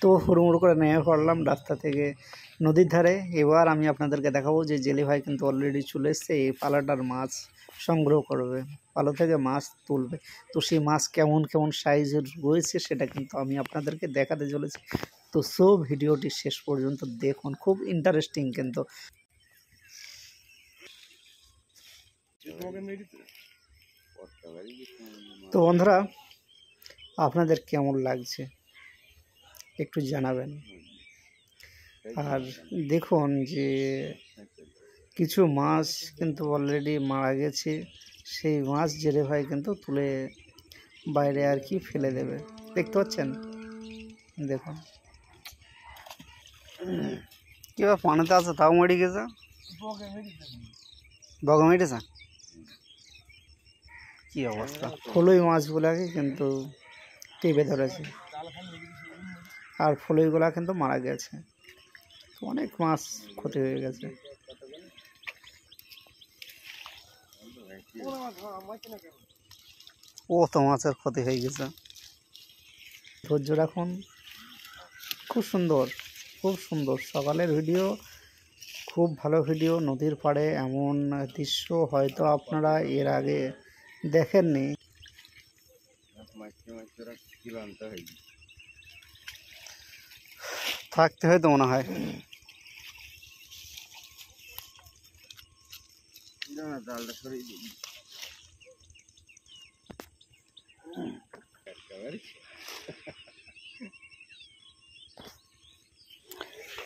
তো হুড়মুড় করে নেমে পড়লাম রাস্তা থেকে নদীর ধারে। এবার আমি আপনাদেরকে দেখাবো যে জেলে ভাই কিন্তু অলরেডি চলে এসছে এই পালাটার মাছ সংগ্রহ করবে, পালো থেকে মাছ তুলবে। তো সেই মাছ কেমন কেমন সাইজের রয়েছে সেটা কিন্তু আমি আপনাদেরকে দেখাতে চলেছি। তো সো ভিডিওটি শেষ পর্যন্ত দেখুন, খুব ইন্টারেস্টিং কিন্তু। তো বন্ধুরা, আপনাদের কেমন লাগছে একটু জানাবেন। আর দেখুন যে কিছু মাছ কিন্তু অলরেডি মারা গেছে, সেই মাছ জেলে ভাই কিন্তু তুলে বাইরে আর কি ফেলে দেবে, দেখতে পাচ্ছেন। দেখুন কি পানিতে আছে তাও মরে গেছে, বগা মেরেছে। কি অবস্থা, ফলই মাছগুলাকে কিন্তু টেপে ধরেছে আর ফলইগুলা কিন্তু মারা গেছে। অনেক মাছ ক্ষতি হয়ে গেছে। ও তো মাছের ক্ষতি হয়ে গেছে। ধৈর্য রাখুন, খুব সুন্দর খুব সুন্দর সকালের ভিডিও, খুব ভালো ভিডিও। নদীর পাড়ে এমন দৃশ্য হয়তো আপনারা এর আগে দেখেননি। থাকতে হয়তো মনে হয়।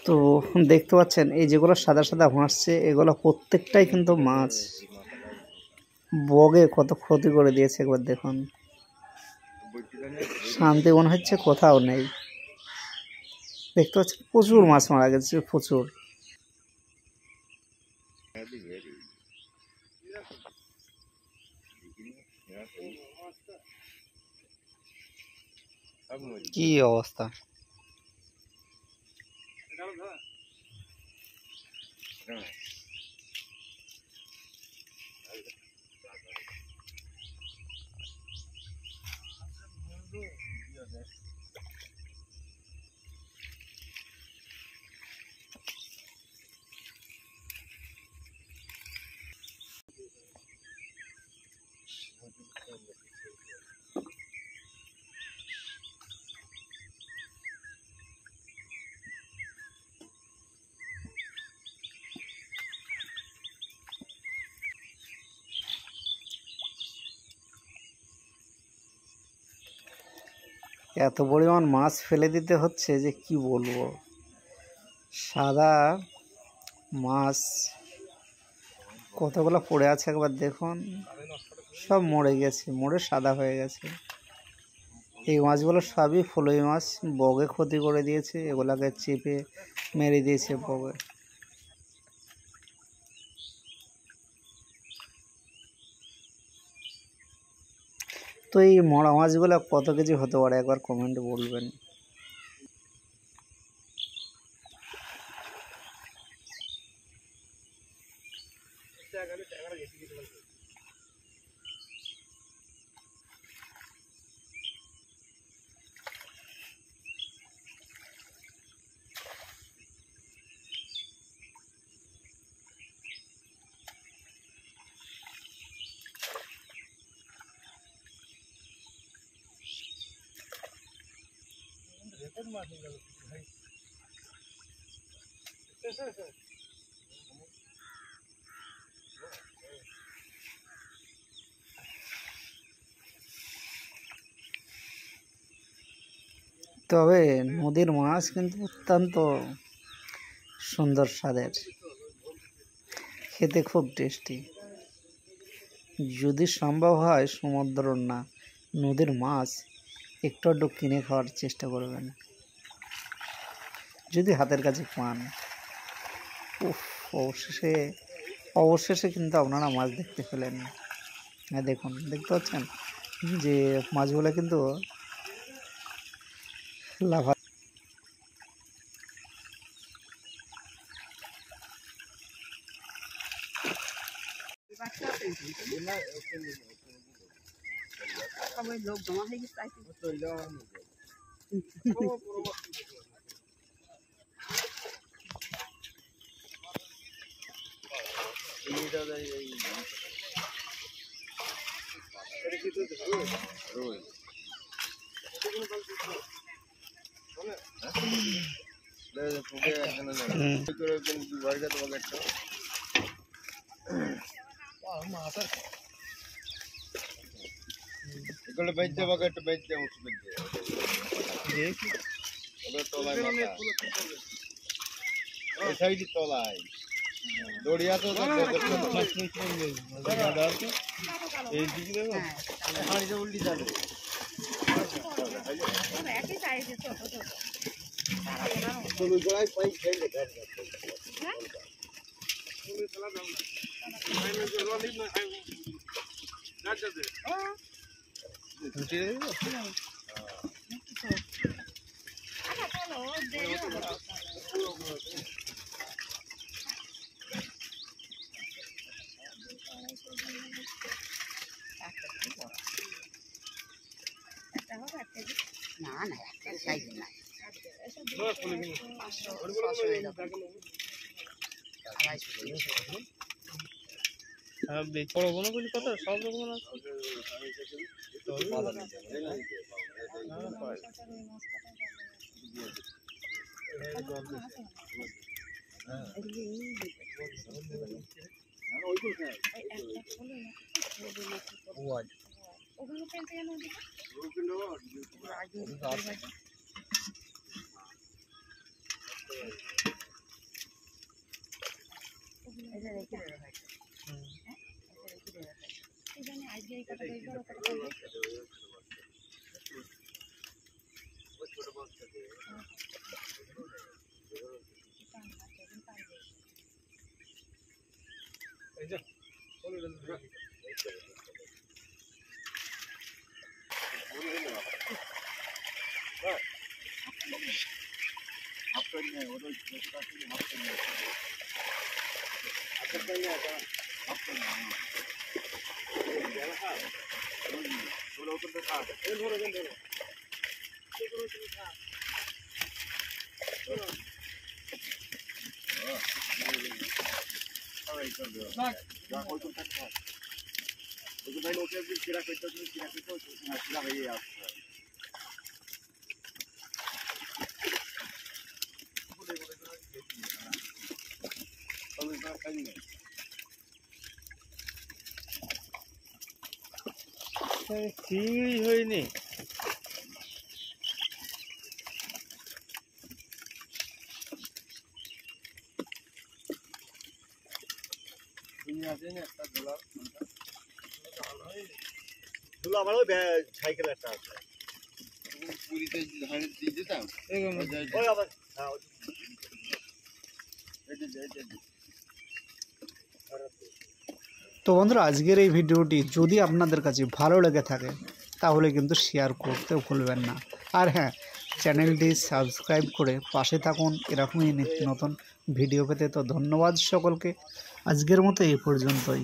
তো দেখতে পাচ্ছেন এই যেগুলো সাদা সাদা ভাসছে, এগুলো প্রত্যেকটাই কিন্তু মাছ। বগে কত ক্ষতি করে দিয়েছে একবার দেখুন। শান্তি মনে হচ্ছে কোথাও নেই। দেখতে পাচ্ছেন প্রচুর মাছ মারা গেছে, প্রচুর। কি অবস্থা। এত পরিমাণ মাছ ফেলে দিতে হচ্ছে যে কি বলবো। সাদা মাছ কতগুলো পড়ে আছে একবার দেখুন, সব মরে গেছে, মরে সাদা হয়ে গেছে। এই মাছগুলো সবই ফলই মাছ, বগে ক্ষতি করে দিয়েছে, এগুলাকে চেপে মেরে দিয়েছে বগে। তো এই মরা মাছগুলো কত কেজি হতে পারে একবার কমেন্টে বলবেন। তবে নদীর মাছ কিন্তু অত্যন্ত সুন্দর স্বাদের, খেতে খুব টেস্টি। যদি সম্ভব হয় সমুদ্র না নদীর মাছ একটু একটু কিনে খাওয়ার চেষ্টা করবেন যদি হাতের কাছে পান। উফ, অবশেষে অবশেষে কিন্তু আপনারা মাছ দেখতে পেলেন। হ্যাঁ দেখুন, দেখতে পাচ্ছেন যে মাছগুলো কিন্তু লাভা। সবাই লোক জমা হয়ে গেছে। এগুলো বেঁচে বাগে একটু বেঁচে উঠে দেখি ওদের তলায় মাথা এই সাইডে তলায় দড়িয়া তো এই দিকে দেখো পানিটা উল্টি যাবে একই সাইজে ছোট ছোট তুমি গোড়ায় পাই খেলে না না একটা সাইজ না বড় কোনো কিছু কথা সব রকম চিংড়ি হয়নি আমার সাইকেল একটা আছে পুরীতে দিয়ে দিতাম ওই আবার তো বন্ধুরা আজকের এই ভিডিওটি যদি আপনাদের কাছে ভালো লেগে থাকে তাহলে কিন্তু শেয়ার করতেও ভুলবেন না। আর হ্যাঁ, চ্যানেলটি সাবস্ক্রাইব করে পাশে থাকুন এরকমই নিত্য নতুন ভিডিও পেতে। তো ধন্যবাদ সকলকে, আজকের মতো এই পর্যন্তই।